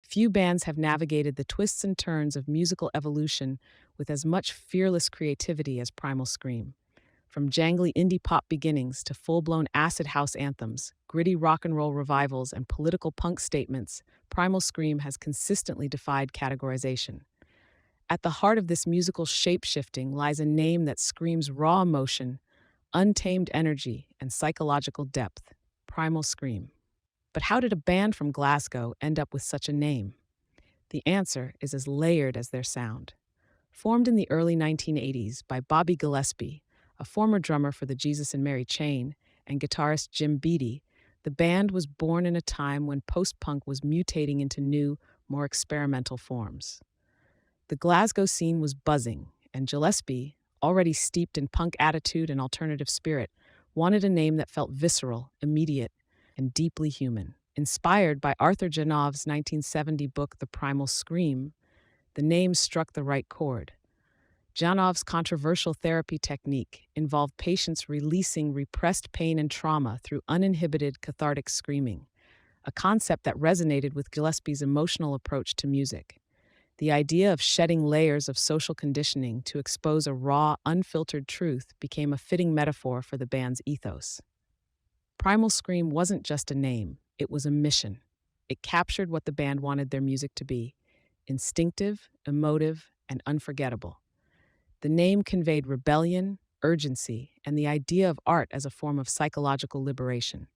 Few bands have navigated the twists and turns of musical evolution with as much fearless creativity as Primal Scream. From jangly indie pop beginnings to full-blown acid house anthems, gritty rock and roll revivals, and political punk statements, Primal Scream has consistently defied categorization. At the heart of this musical shape-shifting lies a name that screams raw emotion, untamed energy, and psychological depth: Primal Scream. But how did a band from Glasgow end up with such a name? The answer is as layered as their sound. Formed in the early 1980s by Bobby Gillespie, a former drummer for the Jesus and Mary Chain, and guitarist Jim Beattie, the band was born in a time when post-punk was mutating into new, more experimental forms. The Glasgow scene was buzzing, and Gillespie, already steeped in punk attitude and alternative spirit, wanted a name that felt visceral, immediate, and deeply human. Inspired by Arthur Janov's 1970 book The Primal Scream, the name struck the right chord. Janov's controversial therapy technique involved patients releasing repressed pain and trauma through uninhibited cathartic screaming, a concept that resonated with Gillespie's emotional approach to music. The idea of shedding layers of social conditioning to expose a raw, unfiltered truth became a fitting metaphor for the band's ethos. Primal Scream wasn't just a name, it was a mission. It captured what the band wanted their music to be: instinctive, emotive, and unforgettable. The name conveyed rebellion, urgency, and the idea of art as a form of psychological liberation.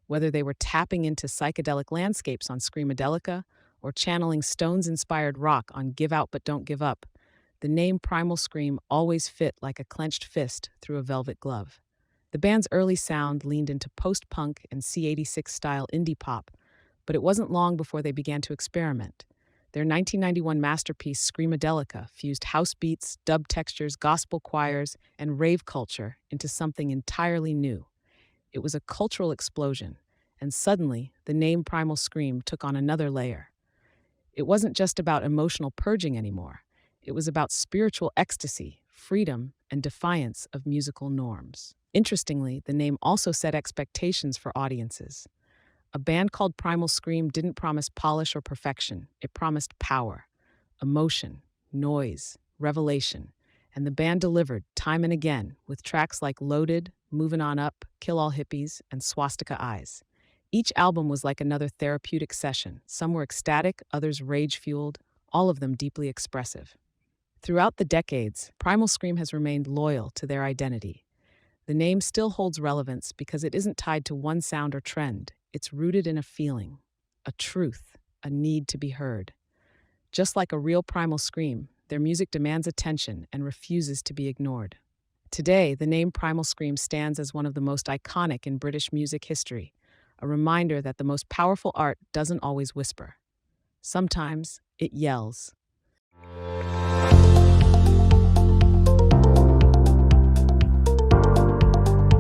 Whether they were tapping into psychedelic landscapes on Screamadelica or channeling Stones-inspired rock on Give Out But Don't Give Up, the name Primal Scream always fit like a clenched fist through a velvet glove. The band's early sound leaned into post-punk and C86-style indie pop, but it wasn't long before they began to experiment. Their 1991 masterpiece, Screamadelica, fused house beats, dub textures, gospel choirs, and rave culture into something entirely new. It was a cultural explosion, and suddenly, the name Primal Scream took on another layer. It wasn't just about emotional purging anymore. It was about spiritual ecstasy, freedom, and defiance of musical norms. Interestingly, the name also set expectations for audiences. A band called Primal Scream didn't promise polish or perfection. It promised power, emotion, noise, revelation. And the band delivered time and again with tracks like Loaded, Movin' On Up, Kill All Hippies, and Swastika Eyes. Each album was like another therapeutic session. Some were ecstatic, others rage-fueled, all of them deeply expressive. Throughout the decades, Primal Scream has remained loyal to their identity. The name still holds relevance because it isn't tied to one sound or trend. It's rooted in a feeling, a truth, a need to be heard. Just like a real Primal Scream, their music demands attention and refuses to be ignored. Today, the name Primal Scream stands as one of the most iconic in British music history, a reminder that the most powerful art doesn't always whisper. Sometimes it yells.